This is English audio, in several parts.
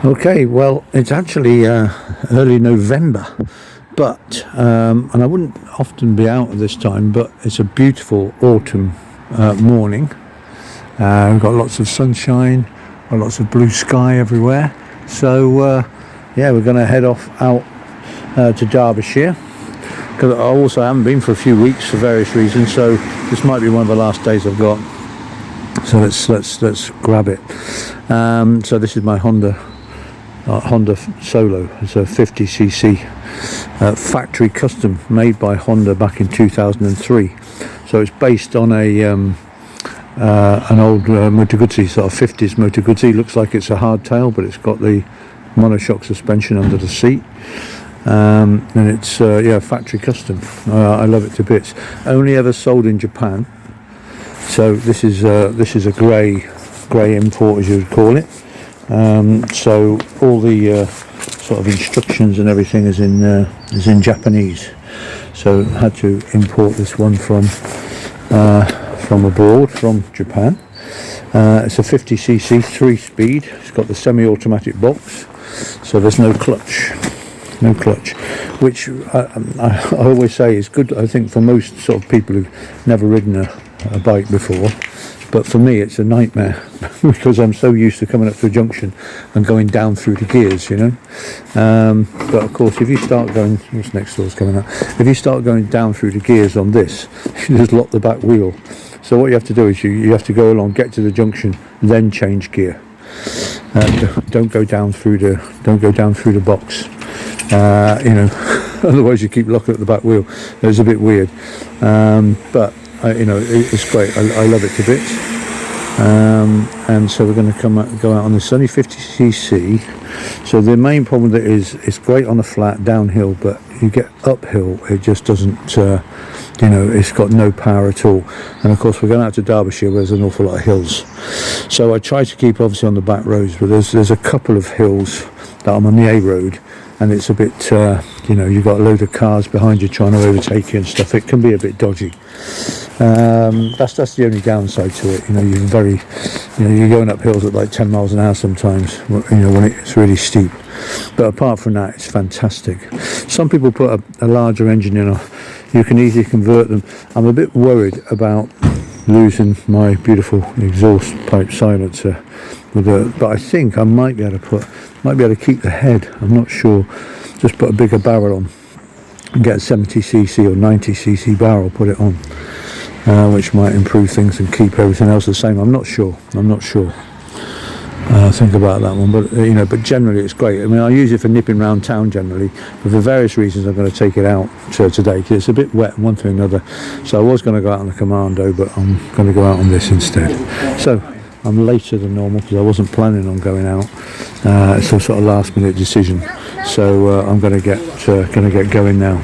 Okay, well, it's actually early November, but and I wouldn't often be out at this time, but it's a beautiful autumn morning. We've got lots of sunshine, got lots of blue sky everywhere. So yeah, we're going to head off out to Derbyshire, because I also haven't been for a few weeks for various reasons. So this might be one of the last days I've got. So let's grab it. So this is my Honda Solo. It's a 50cc factory custom made by Honda back in 2003. So it's based on an old Moto Guzzis, sort of 50s Moto Guzzis. Looks like it's a hardtail, but it's got the monoshock suspension under the seat. And it's yeah, factory custom. I love it to bits. Only ever sold in Japan. So this is a grey import, as you would call it. So all the sort of instructions and everything is in Japanese. So I had to import this one from abroad, from Japan. It's a 50cc 3-speed. It's got the semi-automatic box, so there's no clutch, which I always say is good, I think, for most sort of people who've never ridden a bike before. But for me it's a nightmare because I'm so used to coming up to a junction and going down through the gears, you know. But of course, if you start going, what's next door's coming out, if you start going down through the gears on this, you just lock the back wheel. So what you have to do is you have to go along, get to the junction, then change gear. Don't go down through the box, you know. Otherwise you keep locking up the back wheel. It's a bit weird, but you know, it's great. I love it to bits. And so we're going to go out on this. It's only 50cc. So the main problem with it is it's great on a flat downhill, but you get uphill, it just doesn't. You know, it's got no power at all. And of course, we're going out to Derbyshire, where there's an awful lot of hills. So I try to keep obviously on the back roads, but there's a couple of hills that I'm on the A road, and it's a bit, you know, you've got a load of cars behind you trying to overtake you and stuff. It can be a bit dodgy. That's the only downside to it. You know, you're going up hills at like 10 miles an hour sometimes, you know, when it's really steep. But apart from that, it's fantastic. Some people put a larger engine in. You can easily convert them. I'm a bit worried about losing my beautiful exhaust pipe silencer but I think I might be able to keep the head. I'm not sure. Just put a bigger barrel on and get a 70cc or 90cc barrel, put it on, which might improve things and keep everything else the same. I'm not sure. Think about that one, but you know, but generally it's great. I mean, I use it for nipping around town generally, but for various reasons I'm going to take it out today because it's a bit wet, one thing or another. So I was going to go out on the Commando, but I'm going to go out on this instead. So I'm later than normal because I wasn't planning on going out. It's a sort of last minute decision. So I'm going to get going now.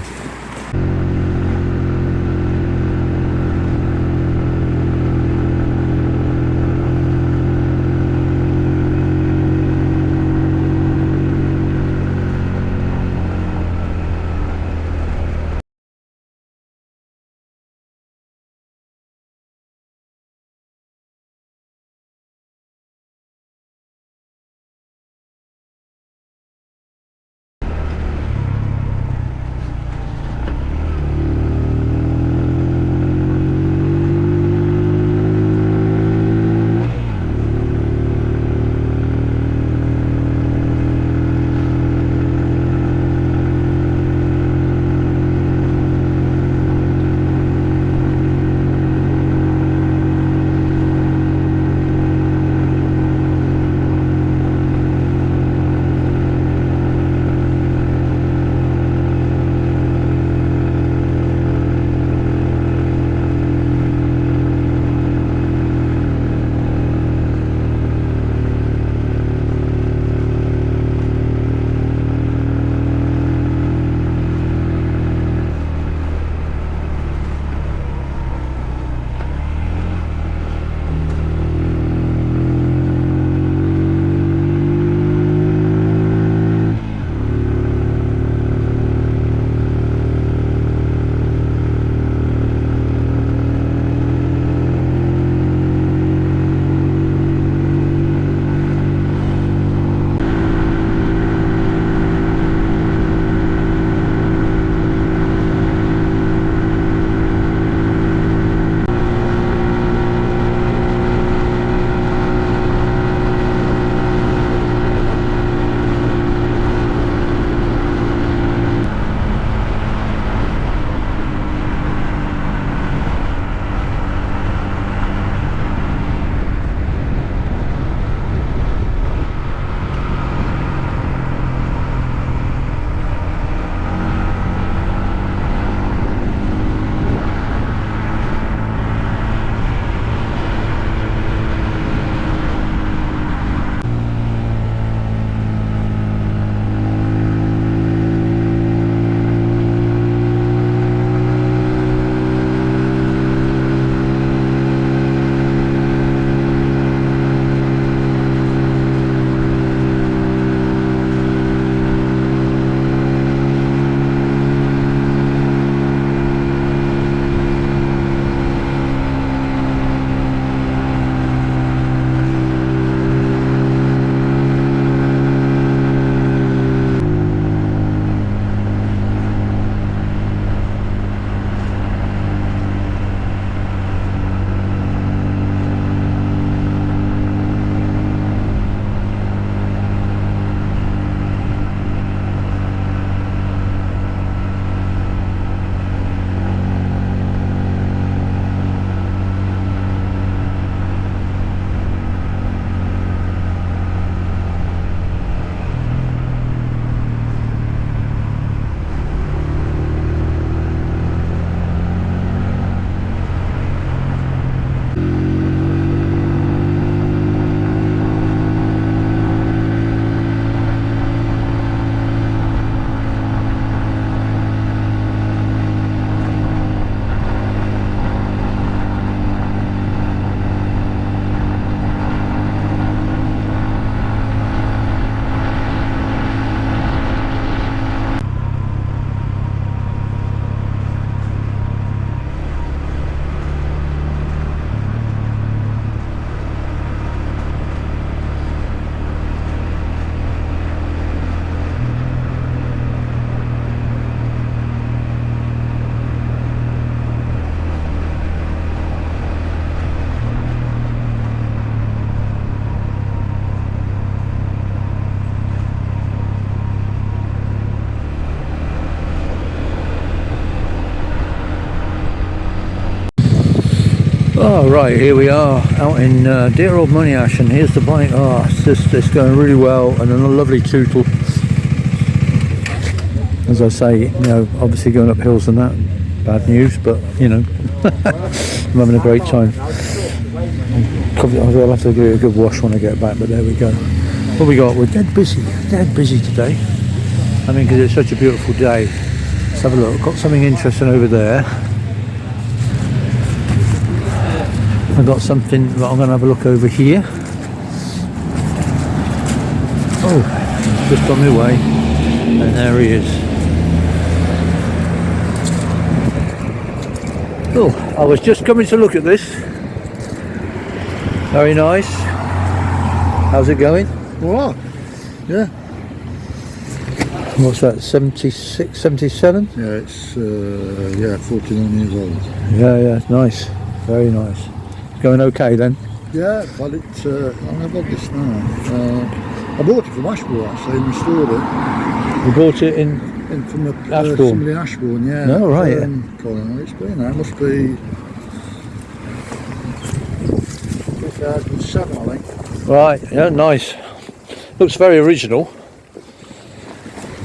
Oh right, here we are out in dear old Monash, and here's the bike. Oh, it's going really well, and a lovely tootle. As I say, you know, obviously going up hills and that, bad news, but you know, I'm having a great time. I'll have to give it a good wash when I get back, but there we go. What we got? We're dead busy today. I mean, because it's such a beautiful day. Let's have a look. Got something interesting over there. I've got something that I'm going to have a look over here. Oh, just on my way, and there he is. Oh, I was just coming to look at this. Very nice. How's it going? Wow. Yeah. What's that, 76, 77? Yeah, it's 49 years old. Yeah, nice. Very nice. Going okay then? Yeah, well, I've got this now. I bought it from Ashbourne actually and restored it. You bought it in from the Ashbourne? somebody in Ashbourne, yeah. No, right. Colin, it's been there. It must be 2007, I think. Right, yeah, nice. Looks very original.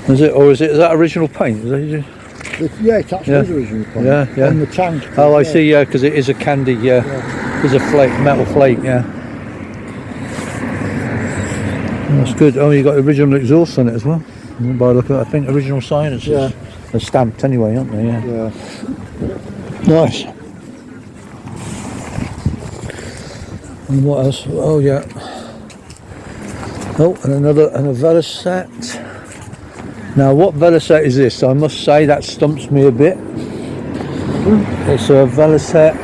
Is it, or is that original paint? Yeah, it's actually original paint. Yeah. On the tank. Oh, I see, yeah, because it is a candy, It's a flake, metal flake, yeah. That's good. Oh, you got original exhaust on it as well. By look at, I think original signage. Yeah. They're stamped anyway, aren't they? Yeah. Nice. And what else? Oh yeah. Oh, and another Velocet. Now, what Velocet is this? I must say that stumps me a bit. It's a Velocet.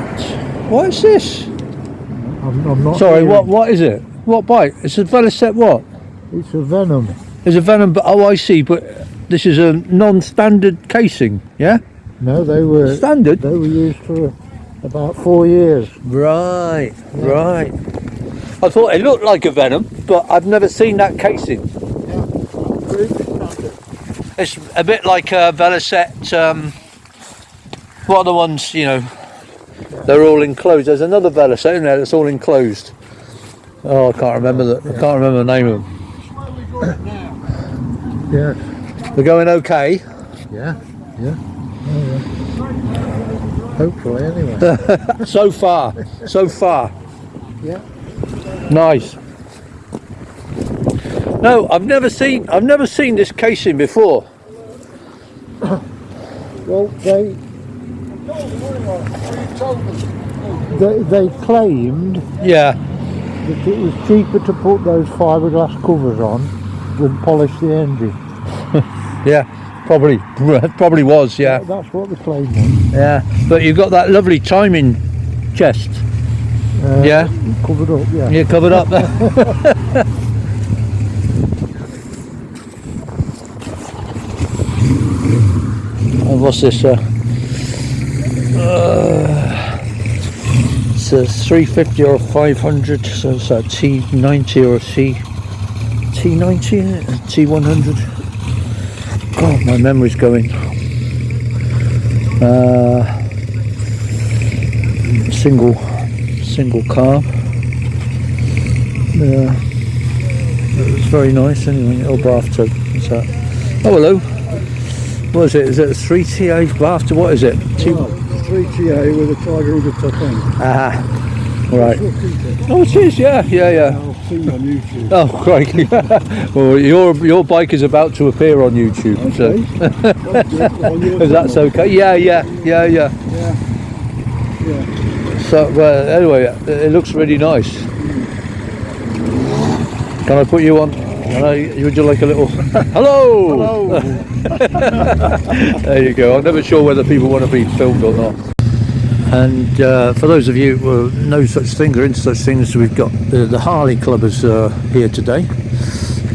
What is this? I'm not. Sorry, what is it? What bike? It's a Velocet what? It's a Venom. It's a Venom, but oh, I see. But this is a non-standard casing, yeah? No, they were standard. They were used for about 4 years. Right. I thought it looked like a Venom, but I've never seen that casing. It's a bit like a Velocet. What are the ones, you know? They're all enclosed. There's another Velocet in there that's all enclosed. Oh, I can't remember that. I can't remember the name of them. Yeah. They're going okay. Yeah. Hopefully, anyway. So far. Yeah. Nice. No, I've never seen this casing before. Well, they claimed Yeah. that it was cheaper to put those fiberglass covers on than polish the engine. Yeah. Probably was. Yeah. That's what the claim was. Yeah. But you've got that lovely timing chest. Yeah. Covered up. Yeah. You're covered up. And what's this? It's a 350 or a 500, so it's a T90 or a T90, a T100. God, my memory's going. Single carb. It's very nice anyway. Little bathtub. What's that? Oh, hello. What is it? Is it a 3TA bathtub? What is it? 3TA with a Tiger Hood top end. Ah, right. Oh, it is. Yeah. I'll see you on YouTube. Oh, crikey. Well, your bike is about to appear on YouTube, Okay. so if that's okay. Yeah. So, well, anyway, it looks really nice. Can I put you on? Would you like a little? Hello. There you go. I'm never sure whether people want to be filmed or not. And for those of you who know such things or into such things, we've got the Harley clubbers here today.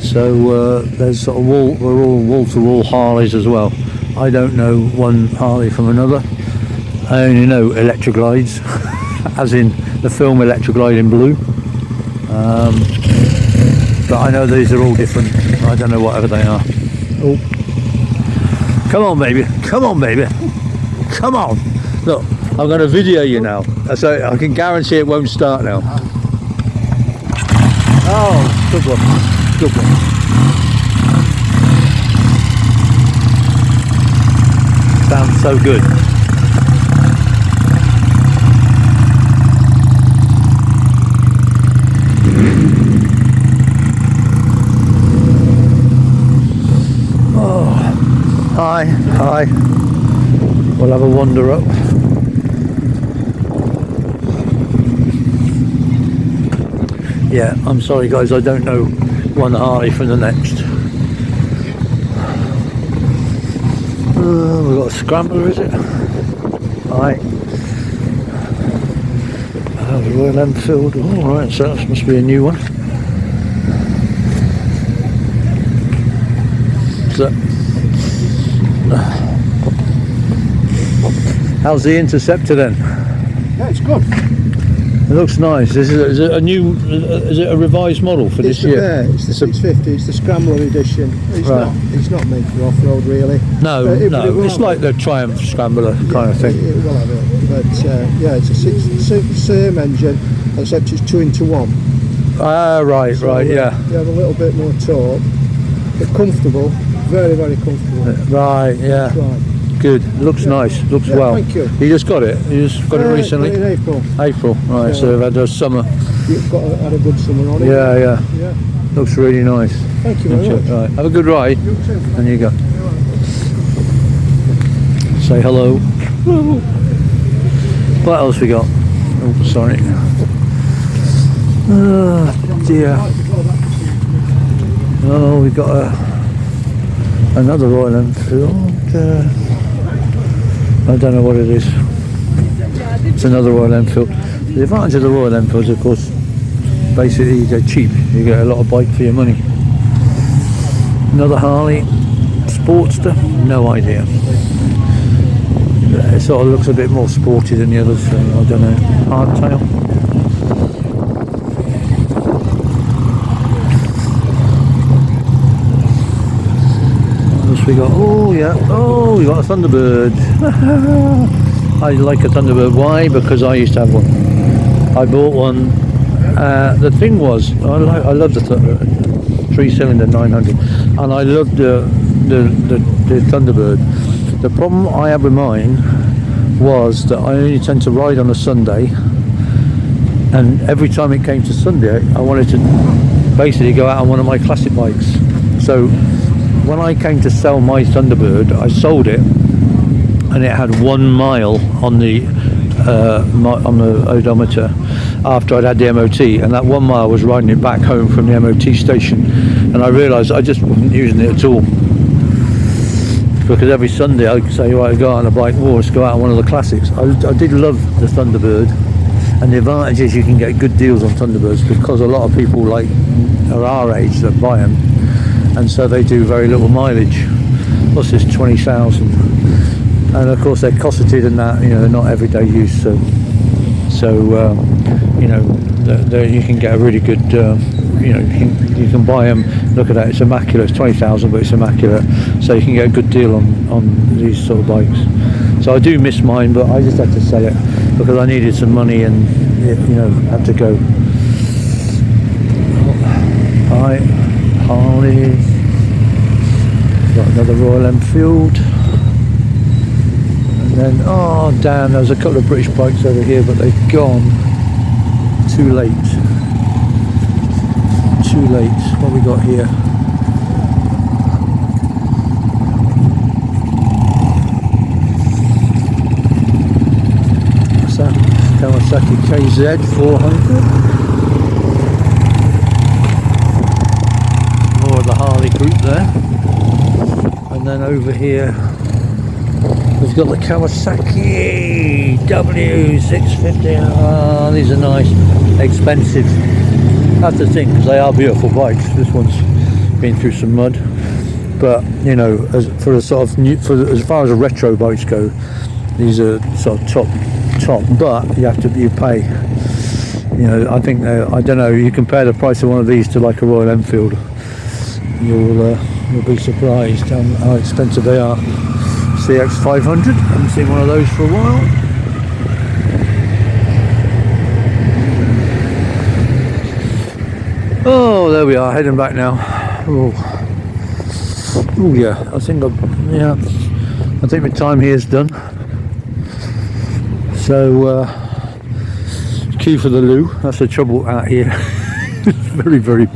So there's sort of we're all wall-to-wall Harleys as well. I don't know one Harley from another. I only know Electroglides, as in the film Electroglide in blue. But I know these are all different. I don't know whatever they are. Oh, come on, baby! Come on, baby! Come on! Look, I'm going to video you now, so I can guarantee it won't start now. Oh, good one, good one. Sounds so good. Oh, hi, hi. We'll have a wander up. Yeah, I'm sorry guys, I don't know one Harley from the next. We've got a scrambler, is it? Right. Royal Enfield. Oh, right, so that must be a new one. So, how's the Interceptor then? Yeah, it's good. It looks nice. Is it a new? Is it a revised model for this year? Yeah, it's the 650. It's the Scrambler edition. It's right. not. It's not made for off-road, really. No, no. It's like the Triumph Scrambler kind of thing. It will have it, but yeah, it's a same engine, except it's 2-in-1. Ah, right, so, right, yeah. You have a little bit more torque, but comfortable, very, very comfortable. Right, yeah. Right. Good. Looks nice. Looks well. Thank you. You just got it. You just got it recently. In April. April. Right. Yeah. So we've had a summer. You've had a good summer on it. Yeah. Looks really nice. Thank you very much. Right. Have a good ride. You too. And you go. Say hello. What else we got? Oh, sorry. Oh dear. Oh, we got another Royal Enfield. I don't know what it is. It's another Royal Enfield. The advantage of the Royal Enfields, of course, basically they're cheap. You get a lot of bike for your money. Another Harley Sportster, no idea. It sort of looks a bit more sporty than the others. So I don't know. Hardtail. We got, oh yeah, oh we got a Thunderbird. I like a Thunderbird. Why? Because I used to have one. I bought one. The thing was, I love the 3-cylinder 900, and I loved the Thunderbird. The problem I had with mine was that I only tend to ride on a Sunday, and every time it came to Sunday, I wanted to basically go out on one of my classic bikes. So when I came to sell my Thunderbird, I sold it, and it had 1 mile on the odometer after I'd had the MOT, and that 1 mile was riding it back home from the MOT station, and I realised I just wasn't using it at all, because every Sunday I'd say, right, go out on a bike, let's go out on one of the classics. I did love the Thunderbird, and the advantage is you can get good deals on Thunderbirds, because a lot of people like are our age that buy them, and so they do very little mileage. Plus it's 20,000, and of course they're cosseted and that, you know, they're not everyday use. So you know, you can get a really good, you know, you can buy them. Look at that, it's immaculate. It's 20,000, but it's immaculate. So you can get a good deal on these sort of bikes. So I do miss mine, but I just had to sell it because I needed some money, and you know, had to go. Right. Harley, got another Royal Enfield, and then, oh damn, there's a couple of British bikes over here, but they've gone. Too late. Too late. What we got here? What's that? Kawasaki KZ 400. The Harley group there, and then over here we've got the Kawasaki W650. Oh, these are nice, expensive. That's the thing, because they are beautiful bikes. This one's been through some mud, but you know, as far as the retro bikes go, these are sort of top. But you pay. You know, I think I don't know. You compare the price of one of these to like a Royal Enfield. You'll be surprised how expensive they are. CX500, haven't seen one of those for a while. Oh, there we are, heading back now. Oh, yeah, I think I think my time here is done. So, queue for the loo. That's the trouble out here. It's very,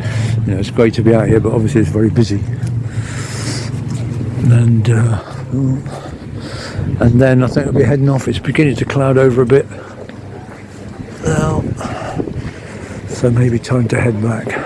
it's great to be out here, but obviously it's very busy. And then I think I'll be heading off. It's beginning to cloud over a bit now, so maybe time to head back.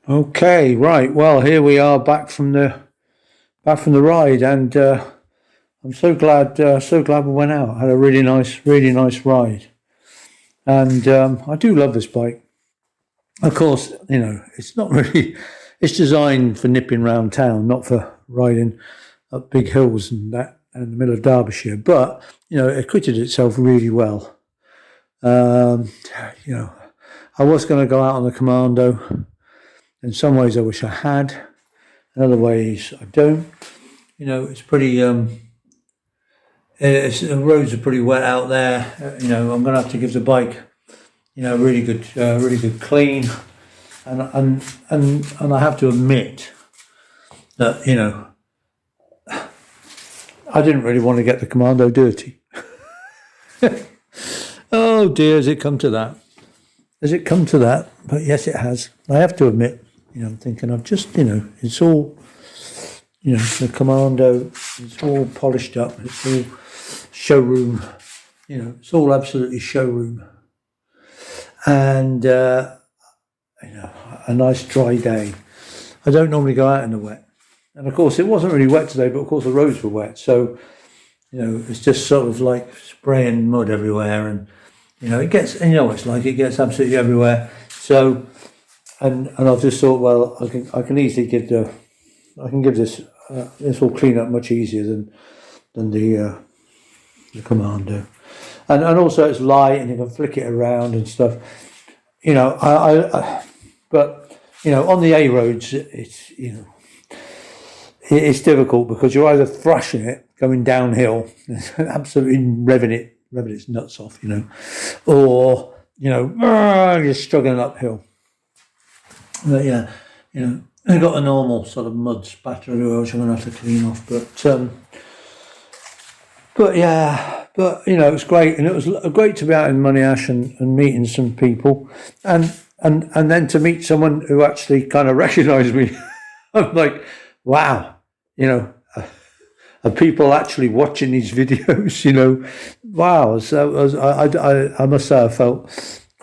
Okay, right. Well, here we are back from the ride, and I'm so glad we went out. I had a really nice ride, and I do love this bike. Of course, it's not really. It's designed for nipping round town, not for riding up big hills and that in the middle of Derbyshire. But it acquitted itself really well. I was going to go out on the Commando. In some ways I wish I had, in other ways I don't. It's pretty, the roads are pretty wet out there. I'm going to have to give the bike, really good clean. And I have to admit that, I didn't really want to get the Commando dirty. Oh dear, has it come to that? Has it come to that? But yes, it has. I have to admit, I'm thinking I've just, it's all, the Commando, it's all polished up. It's all showroom, it's all absolutely showroom. And, a nice dry day. I don't normally go out in the wet. And of course, it wasn't really wet today, but of course the roads were wet. So, it's just sort of like spraying mud everywhere. And, it gets, it's like, it gets absolutely everywhere. So, and I've just thought, well, I can easily give this, this will clean up much easier than the Commando. And also it's light and you can flick it around and stuff. But on the A roads, it's, it's difficult because you're either thrashing it, going downhill, absolutely revving its nuts off, or, you're struggling uphill. But they've got a normal sort of mud spatter everywhere, which I'm going to have to clean off. But it's great, and it was great to be out in Monash and meeting some people, and then to meet someone who actually kind of recognised me. I'm like, wow, are people actually watching these videos? Wow. So I must say I felt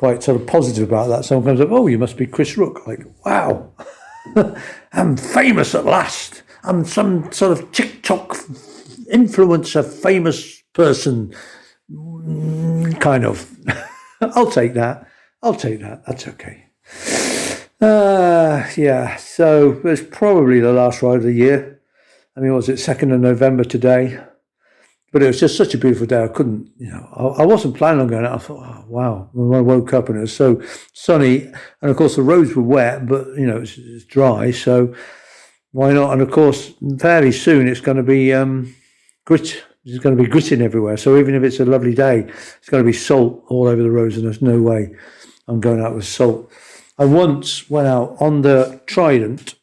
quite sort of positive about that. Someone comes up, oh, you must be Chris Rook. Like, wow, I'm famous at last. I'm some sort of TikTok influencer, famous person, kind of. I'll take that. That's okay. Yeah, so it's probably the last ride of the year. I mean, was it 2nd of November today? But it was just such a beautiful day. I couldn't, I wasn't planning on going out. I thought, oh, wow. When I woke up and it was so sunny, and of course the roads were wet, but, it's dry, so why not? And of course, fairly soon it's going to be grit. There's going to be gritting everywhere. So even if it's a lovely day, it's going to be salt all over the roads, and there's no way I'm going out with salt. I once went out on the Trident.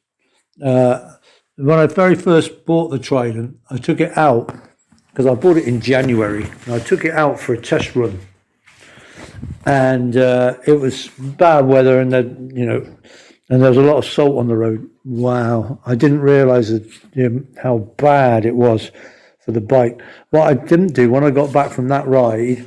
When I very first bought the Trident, I took it out because I bought it in January. And I took it out for a test run, and it was bad weather, and and there was a lot of salt on the road. Wow, I didn't realise how bad it was for the bike. What I didn't do when I got back from that ride,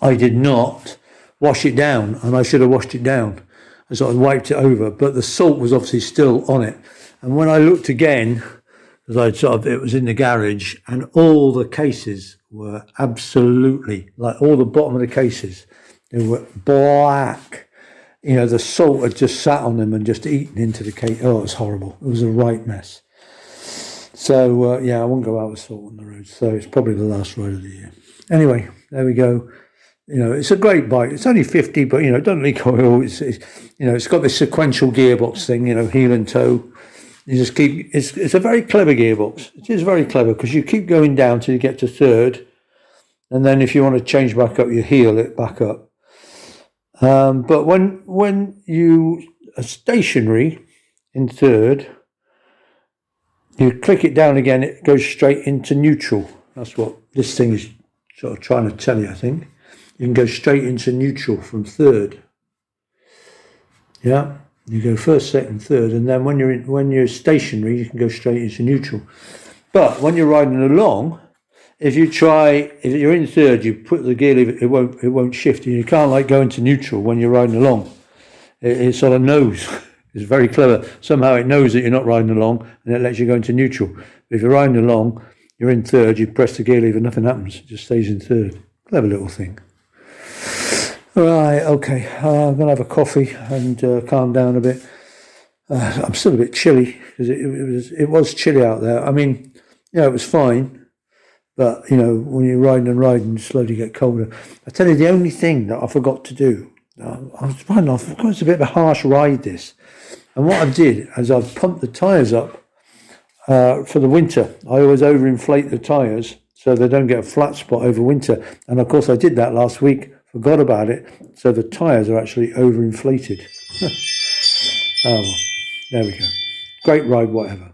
I did not wash it down, and I should have washed it down. I sort of wiped it over, but the salt was obviously still on it. And when I looked again, because it was in the garage, and all the cases were absolutely, like all the bottom of the cases, they were black. The salt had just sat on them and just eaten into the case. Oh, it was horrible. It was a right mess. So, I won't go out with salt on the road. So it's probably the last ride of the year. Anyway, there we go. It's a great bike. It's only 50, but, don't leak oil. It's got this sequential gearbox thing, heel and toe. You just keep, it's a very clever gearbox. It is very clever because you keep going down till you get to third. And then if you want to change back up, you heel it back up. But when you are stationary in third, you click it down again, it goes straight into neutral. That's what this thing is sort of trying to tell you, I think. You can go straight into neutral from third. Yeah, you go first, second, third, and then when you're stationary, you can go straight into neutral. But when you're riding along, if you're in third, you put the gear lever, it won't shift. You can't go into neutral when you're riding along. It sort of knows. It's very clever. Somehow it knows that you're not riding along, and it lets you go into neutral. But if you're riding along, you're in third, you press the gear lever, nothing happens. It just stays in third. Clever little thing. Right, okay. I'm going to have a coffee and calm down a bit. I'm still a bit chilly because it was chilly out there. I mean, it was fine. But, when you're riding, you slowly get colder. I tell you, the only thing that I forgot to do, I was riding off, it's a bit of a harsh ride, this. And what I did is I've pumped the tyres up for the winter. I always overinflate the tyres so they don't get a flat spot over winter. And, of course, I did that last week, forgot about it, so the tyres are actually overinflated. Oh, well, there we go. Great ride, whatever.